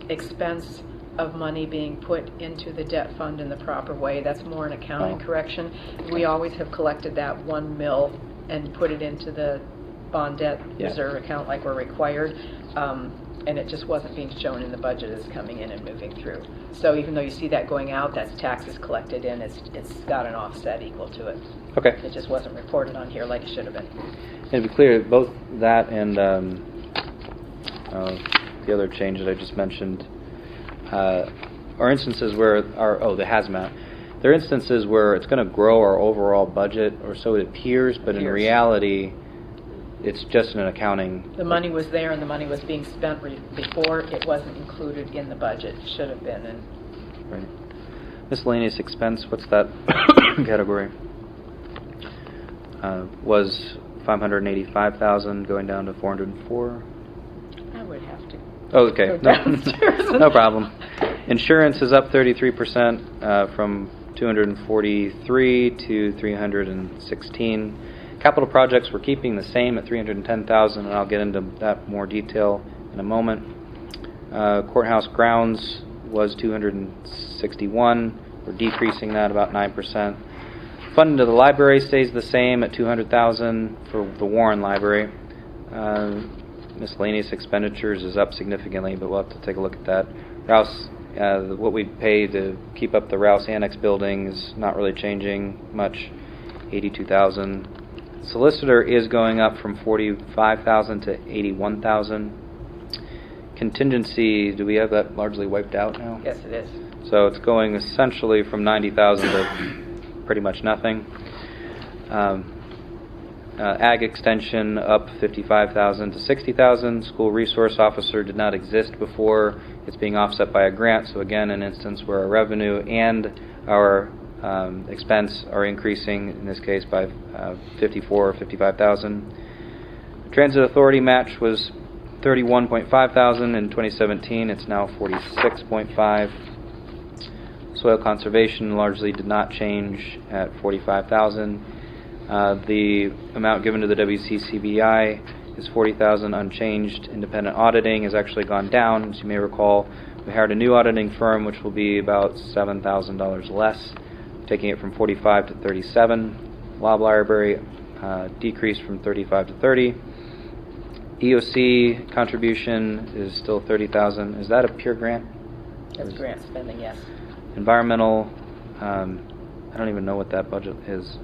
expense of money being put into the debt fund in the proper way. That's more an accounting Oh. correction. We always have collected that 1 mil and put it into the bond debt Yeah. reserve account like we're required. And it just wasn't being shown in the budget as coming in and moving through. So even though you see that going out, that's taxes collected in, it's got an offset equal to it. Okay. It just wasn't reported on here like it should have been. And to be clear, both that and the other change that I just mentioned are instances where the hazmat. There are instances where it's going to grow our overall budget, or so it appears, but in reality, it's just an accounting. The money was there and the money was being spent before. It wasn't included in the budget. Should have been. And Right. Miscellaneous expense, what's that category? Was 585,000 going down to 404? I would have to Oh, okay. go downstairs. No problem. Insurance is up 33% from 243 to 316. Capital projects we're keeping the same at 310,000, and I'll get into that more detail in a moment. Courthouse grounds was 261. We're decreasing that about 9%. Funding to the library stays the same at 200,000 for the Warren Library. Miscellaneous expenditures is up significantly, but we'll have to take a look at that. Rouse, what we pay to keep up the Rouse Annex building is not really changing much, 82,000. Solicitor is going up from 45,000 to 81,000. Contingency, do we have that largely wiped out now? Yes, it is. So it's going essentially from 90,000 to pretty much nothing. Ag extension up 55,000 to 60,000. School resource officer did not exist before. It's being offset by a grant. So again, an instance where our revenue and our expense are increasing, in this case by 54 or 55,000. Transit authority match was 31.5 thousand in 2017. It's now 46.5. Soil conservation largely did not change at 45,000. The amount given to the WCCBI is 40,000 unchanged. Independent auditing has actually gone down. As you may recall, we hired a new auditing firm, which will be about $7,000 less, taking it from 45 to 37. Law library decreased from 35 to 30. EOC contribution is still 30,000. Is that a pure grant? That's grant spending, yes. Environmental, I don't even know what that budget is.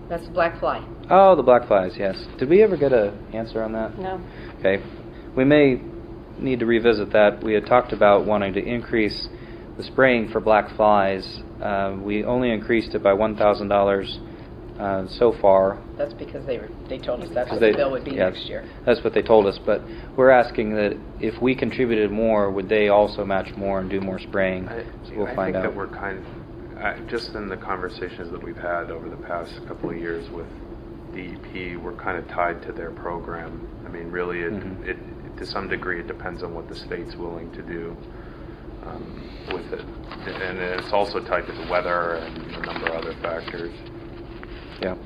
That's black fly. Oh, the black flies, yes. Did we ever get an answer on that? No. Okay. We may need to revisit that. We had talked about wanting to increase the spraying for black flies. We only increased it by $1,000 so far. That's because they told us that's what They- the bill would be yeah, next year. That's what they told us, but we're asking that if we contributed more, would they also match more and do more spraying? So we'll I find think out. that we're just in the conversations that we've had over the past couple of years with DEP, we're kind of tied to their program. I mean, really, it to some degree, it depends on what the state's willing to do with it. And it's also tied to the weather and a number of other factors. Yeah.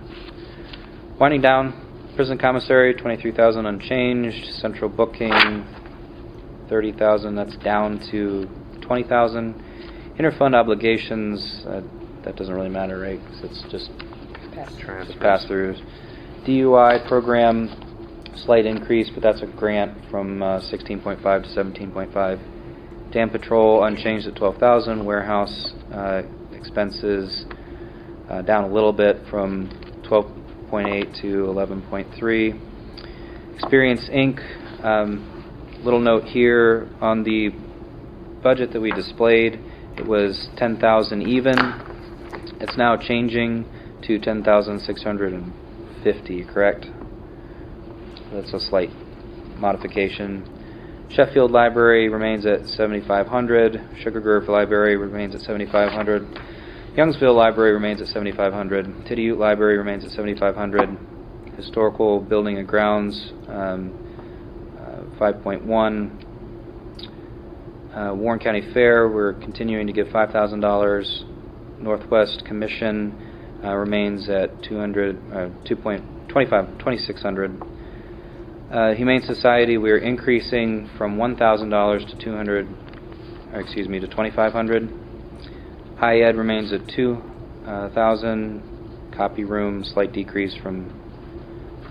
Winding down, prison commissary, 23,000 unchanged. Central booking, 30,000. That's down to 20,000. Interfund obligations, that doesn't really matter, right? 'Cause it's just Transfers. pass-throughs. DUI program, slight increase, but that's a grant from 16.5 to 17.5. Dam patrol unchanged at 12,000. Warehouse expenses down a little bit from 12.8 to 11.3. Experience Inc. Little note here on the budget that we displayed, it was 10,000 even. It's now changing to 10,650, correct? That's a slight modification. Sheffield Library remains at 7,500. Sugar Grove Library remains at 7,500. Youngsville Library remains at 7,500. Tidiute Library remains at 7,500. Historical Building and Grounds, 5.1. Warren County Fair, we're continuing to give $5,000. Northwest Commission remains at 2.25 $2,600. Humane Society, we're increasing from $1,000 to $2,500. High Ed remains at $2,000. Copy room, slight decrease from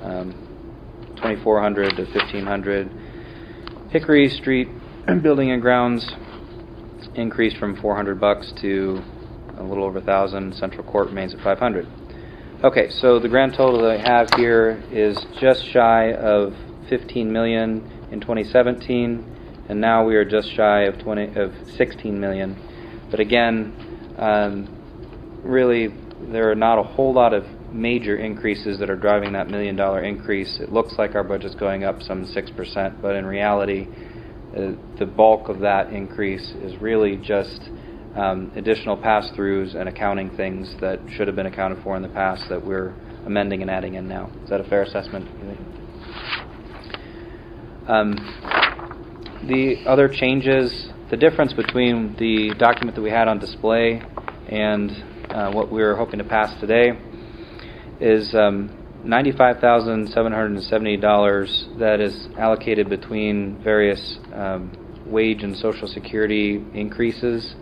$2,400 to $1,500. Hickory Street Building and Grounds increased from $400 to a little over $1,000. Central Court remains at $500. Okay, so the grand total that I have here is just shy of $15 million in 2017, and now we are just shy of $16 million. But again, really, there are not a whole lot of major increases that are driving that $1 million increase. It looks like our budget's going up some 6%, but in reality, the bulk of that increase is really just additional pass-throughs and accounting things that should have been accounted for in the past that we're amending and adding in now. Is that a fair assessment? The other changes, the difference between the document that we had on display and what we're hoping to pass today is $95,770 that is allocated between various wage and Social Security increases,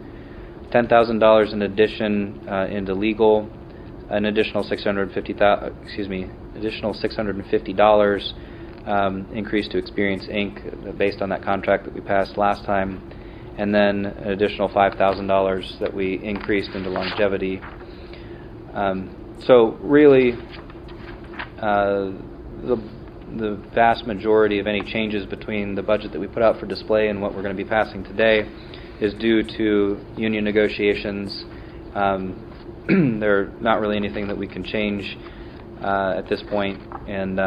$10,000 in addition into legal, an additional $650 increase to Experience Inc. based on that contract that we passed last time, and then an additional $5,000 that we increased into longevity. So really, the vast majority of any changes between the budget that we put out for display and what we're going to be passing today is due to union negotiations. There's not really anything that we can change at this point, and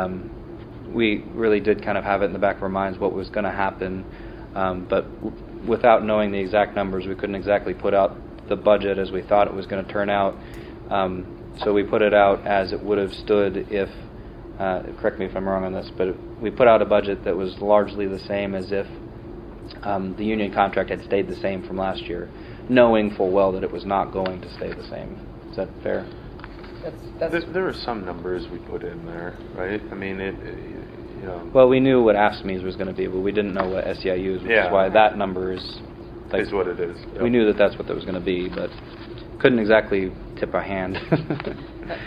we really did kind of have it in the back of our minds what was going to happen, but without knowing the exact numbers, we couldn't exactly put out the budget as we thought it was going to turn out. So we put it out as it would have stood if, correct me if I'm wrong on this, but we put out a budget that was largely the same as if the union contract had stayed the same from last year, knowing full well that it was not going to stay the same. Is that fair? There are some numbers we put in there, right? I mean, Well, we knew what AFSCME was going to be, but we didn't know what SEIU's, which is why that number is what it is. We knew that that's what that was going to be, but couldn't exactly tip our hand.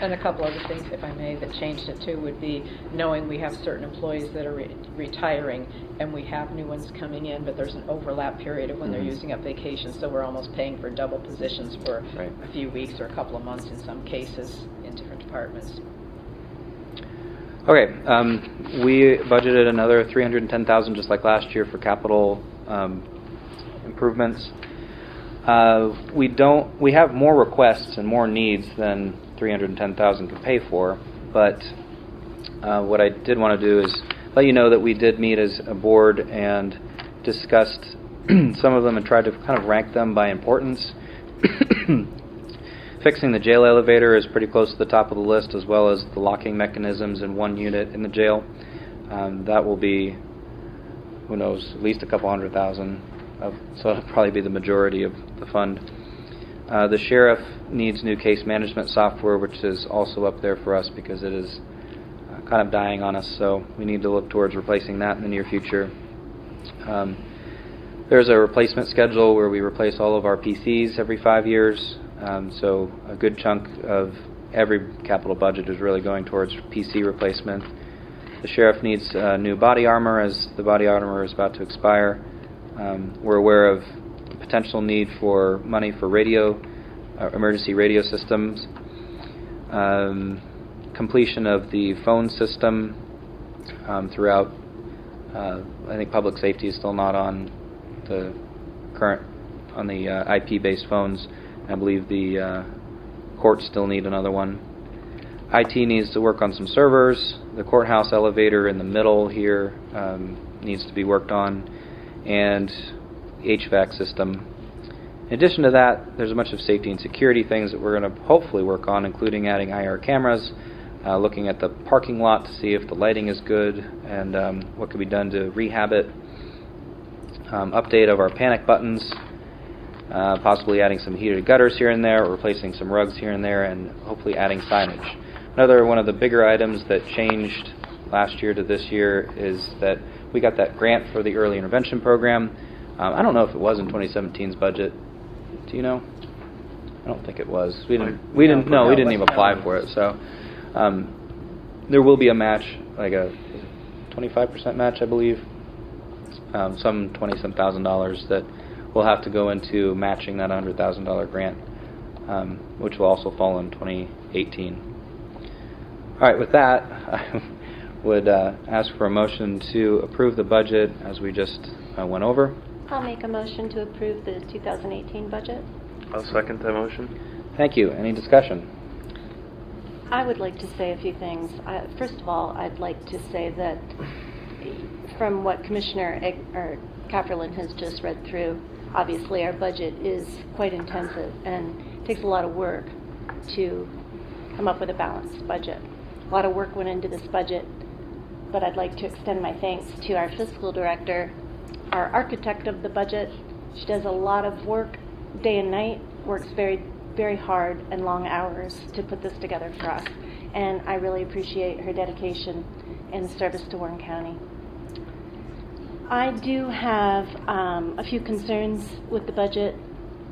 And a couple other things, if I may, that changed it too would be knowing we have certain employees that are retiring and we have new ones coming in, but there's an overlap period of when they're using up vacation, so we're almost paying for double positions for a few weeks or a couple of months in some cases in different departments. Okay, we budgeted another $310,000 just like last year for capital improvements. We have more requests and more needs than $310,000 can pay for, but what I did want to do is let you know that we did meet as a board and discussed some of them and tried to kind of rank them by importance. Fixing the jail elevator is pretty close to the top of the list, as well as the locking mechanisms in one unit in the jail. That will be, who knows, at least a couple $100,000. So it'll probably be the majority of the fund. The sheriff needs new case management software, which is also up there for us because it is kind of dying on us, so we need to look towards replacing that in the near future. There's a replacement schedule where we replace all of our PCs every 5 years, so a good chunk of every capital budget is really going towards PC replacement. The sheriff needs new body armor as the body armor is about to expire. We're aware of the potential need for money for emergency radio systems, completion of the phone system throughout. I think public safety is still not on the IP-based phones. I believe the courts still need another one. IT needs to work on some servers. The courthouse elevator in the middle here needs to be worked on, and HVAC system. In addition to that, there's a bunch of safety and security things that we're going to hopefully work on, including adding IR cameras, looking at the parking lot to see if the lighting is good, and what could be done to rehab it. Update of our panic buttons, possibly adding some heated gutters here and there, or replacing some rugs here and there, and hopefully adding signage. Another one of the bigger items that changed last year to this year is that we got that grant for the early intervention program. I don't know if it was in 2017's budget. Do you know? I don't think it was. We didn't even apply for it. So there will be a match, like a 25% match, I believe. Some $20-some thousand that will have to go into matching that $100,000 grant, which will also fall in 2018. All right, with that, I would ask for a motion to approve the budget as we just went over. I'll make a motion to approve the 2018 budget. I'll second that motion. Thank you. Any discussion? I would like to say a few things. First of all, I'd like to say that from what Commissioner Kafferlin has just read through, obviously our budget is quite intensive and takes a lot of work to come up with a balanced budget. A lot of work went into this budget, but I'd like to extend my thanks to our fiscal director, our architect of the budget. She does a lot of work day and night, works very, very hard and long hours to put this together for us. And I really appreciate her dedication and service to Warren County. I do have a few concerns with the budget.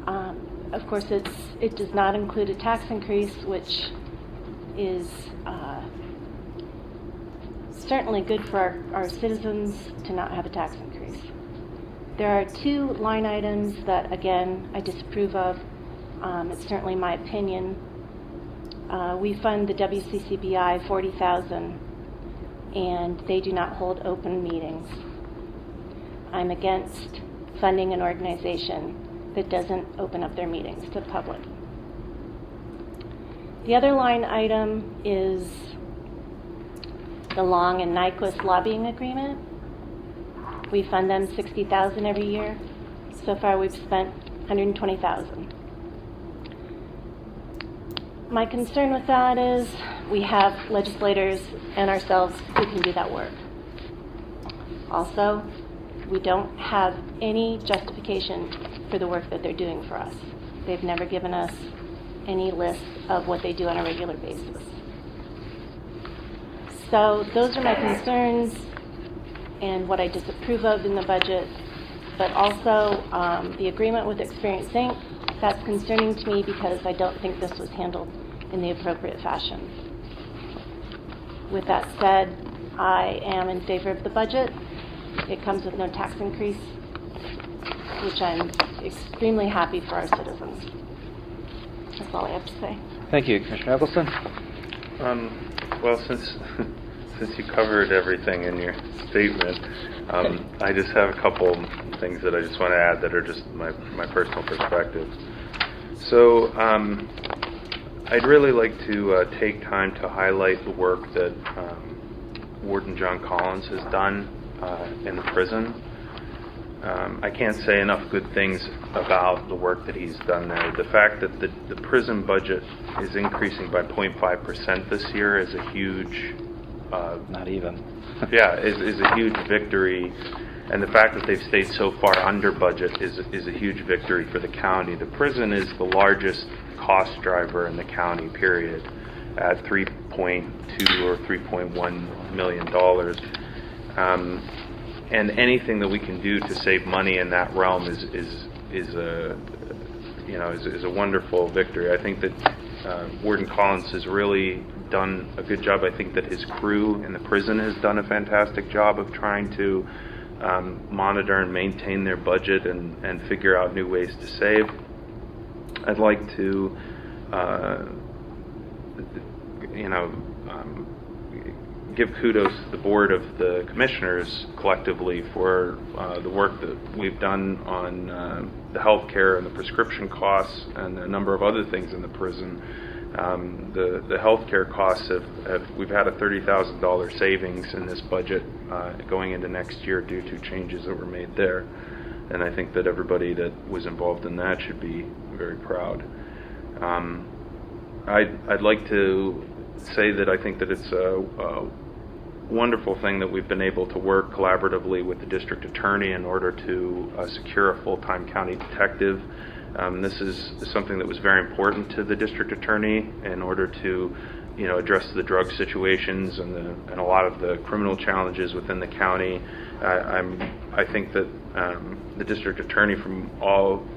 Of course, it does not include a tax increase, which is certainly good for our citizens to not have a tax increase. There are two line items that, again, I disapprove of. It's certainly my opinion. We fund the WCCBI $40,000, and they do not hold open meetings. I'm against funding an organization that doesn't open up their meetings to the public. The other line item is the Long and Nyquist lobbying agreement. We fund them $60,000 every year. So far, we've spent $120,000. My concern with that is we have legislators and ourselves who can do that work. Also, we don't have any justification for the work that they're doing for us. They've never given us any list of what they do on a regular basis. So those are my concerns and what I disapprove of in the budget, but also the agreement with Experience Inc. That's concerning to me because I don't think this was handled in the appropriate fashion. With that said, I am in favor of the budget. It comes with no tax increase, which I'm extremely happy for our citizens. That's all I have to say. Thank you, Commissioner Eccleston. Well, since you covered everything in your statement, I just have a couple things that I just want to add that are just my personal perspective. So I'd really like to take time to highlight the work that Warden John Collins has done in the prison. I can't say enough good things about the work that he's done there. The fact that the prison budget is increasing by 0.5% this year is a huge... Not even. is a huge victory. And the fact that they've stayed so far under budget is a huge victory for the county. The prison is the largest cost driver in the county, period, at $3.2 or $3.1 million. And anything that we can do to save money in that realm is a wonderful victory. I think that Warden Collins has really done a good job. I think that his crew in the prison has done a fantastic job of trying to monitor and maintain their budget and figure out new ways to save. I'd like to give kudos to the Board of the Commissioners collectively for the work that we've done on the health care and the prescription costs and a number of other things in the prison. The health care costs we've had a $30,000 savings in this budget going into next year due to changes that were made there. And I think that everybody that was involved in that should be very proud. I'd like to say that I think that it's a wonderful thing that we've been able to work collaboratively with the district attorney in order to secure a full-time county detective. This is something that was very important to the district attorney in order to address the drug situations and a lot of the criminal challenges within the county. I think that the district attorney, from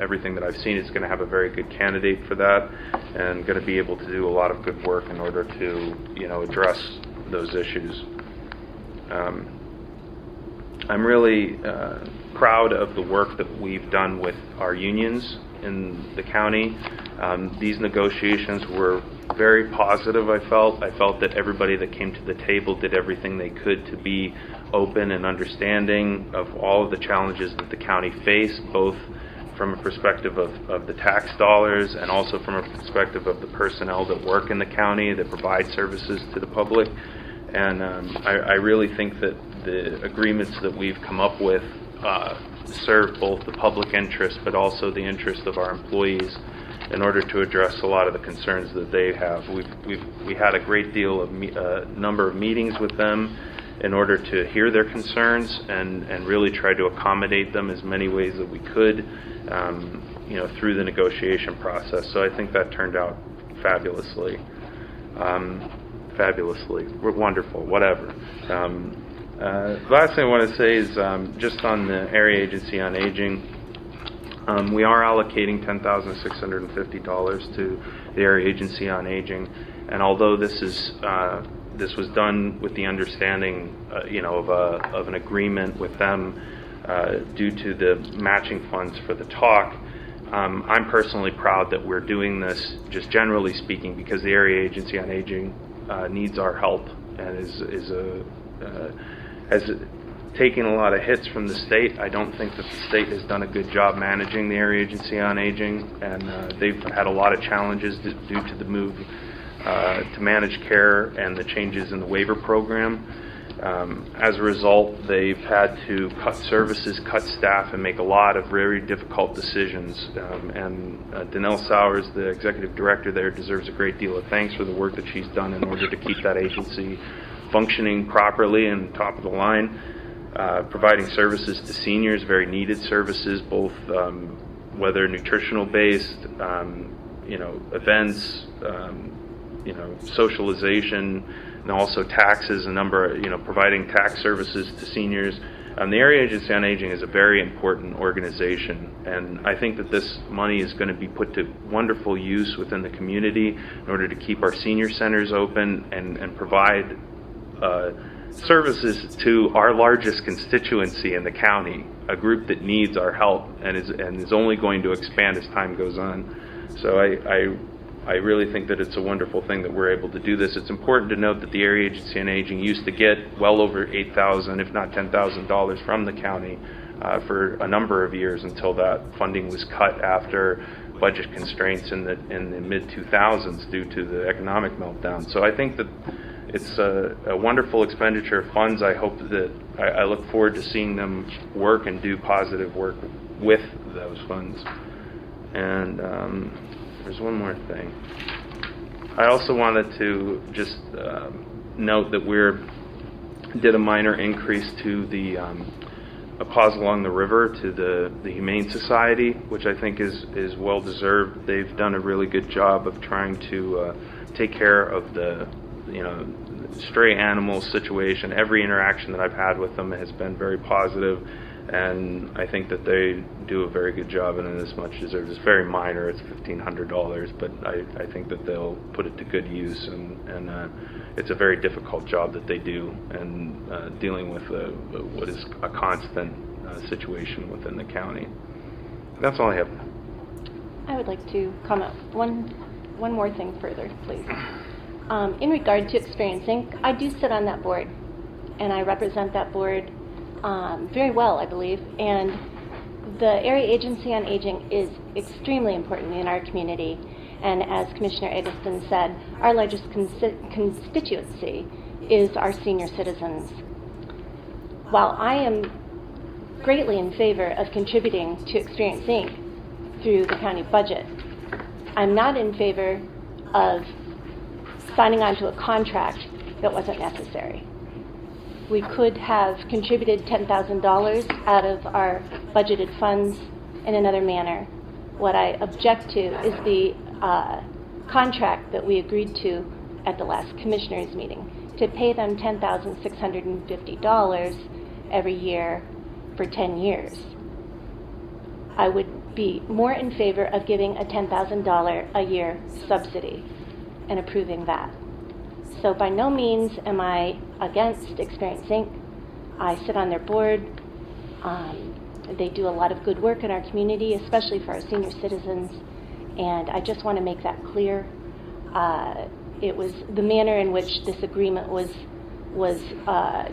everything that I've seen, is going to have a very good candidate for that, and going to be able to do a lot of good work in order to address those issues. I'm really proud of the work that we've done with our unions in the county. These negotiations were very positive, I felt. I felt that everybody that came to the table did everything they could to be open and understanding of all of the challenges that the county faced, both from a perspective of the tax dollars and also from a perspective of the personnel that work in the county that provide services to the public. And I really think that the agreements that we've come up with serve both the public interest but also the interest of our employees in order to address a lot of the concerns that they have. We had a great deal of number of meetings with them in order to hear their concerns and really try to accommodate them as many ways that we could, through the negotiation process. So I think that turned out fabulously. We're wonderful, whatever. Last thing I want to say is just on the Area Agency on Aging. We are allocating $10,650 to the Area Agency on Aging, and although this was done with the understanding, of an agreement with them due to the matching funds for the talk, I'm personally proud that we're doing this, just generally speaking, because the Area Agency on Aging needs our help and has taken a lot of hits from the state. I don't think that the state has done a good job managing the Area Agency on Aging, and they've had a lot of challenges due to the move to managed care and the changes in the waiver program. As a result, they've had to cut services, cut staff, and make a lot of very difficult decisions. And Danelle Sowers, the executive director there, deserves a great deal of thanks for the work that she's done in order to keep that agency functioning properly and top of the line, providing services to seniors, very needed services, both whether nutritional based, events, socialization, and also taxes, providing tax services to seniors. The Area Agency on Aging is a very important organization, and I think that this money is going to be put to wonderful use within the community in order to keep our senior centers open and provide services to our largest constituency in the county, a group that needs our help and is only going to expand as time goes on. So I really think that it's a wonderful thing that we're able to do this. It's important to note that the Area Agency on Aging used to get well over $8,000, if not $10,000 from the county for a number of years until that funding was cut after budget constraints in the mid-2000s due to the economic meltdown. So I think that it's a wonderful expenditure of funds. I hope that I look forward to seeing them work and do positive work with those funds. And there's one more thing. I also wanted to just note that we did a minor increase to the a Paws Along the River to the Humane Society, which I think is well deserved. They've done a really good job of trying to take care of the stray animal situation. Every interaction that I've had with them has been very positive, and I think that they do a very good job, and it is much deserved. It's very minor, it's $1,500, but I think that they'll put it to good use, and it's a very difficult job that they do, and dealing with what is a constant situation within the county. That's all I have. I would like to comment one more thing further, please. In regard to Experience Inc., I do sit on that board, and I represent that board very well, I believe, and the Area Agency on Aging is extremely important in our community, and as Commissioner Eggleston said, our largest constituency is our senior citizens. While I am greatly in favor of contributing to Experience Inc. through the county budget, I'm not in favor of signing on to a contract that wasn't necessary. We could have contributed $10,000 out of our budgeted funds in another manner. What I object to is the contract that we agreed to at the last commissioners meeting, to pay them $10,650 every year for 10 years. I would be more in favor of giving a $10,000 a year subsidy and approving that. So by no means am I against Experience Inc. I sit on their board. They do a lot of good work in our community, especially for our senior citizens, and I just want to make that clear. It was the manner in which this agreement was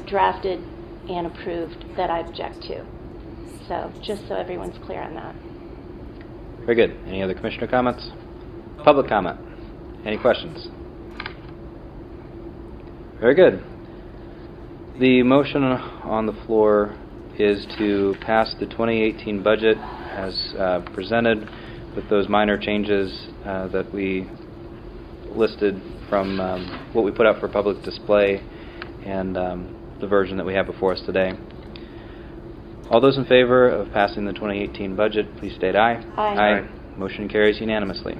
drafted and approved that I object to. So just so everyone's clear on that. Very good. Any other commissioner comments? Public comment? Any questions? Very good. The motion on the floor is to pass the 2018 budget as presented with those minor changes that we listed from what we put out for public display and the version that we have before us today. All those in favor of passing the 2018 budget, please state aye. Aye. Motion carries unanimously.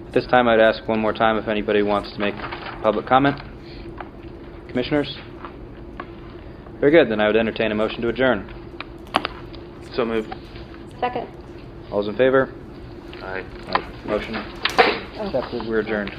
At this time, I'd ask one more time if anybody wants to make public comment. Commissioners? Very good. Then I would entertain a motion to adjourn. So moved. Second. All those in favor? Aye. Motion accepted. We're adjourned.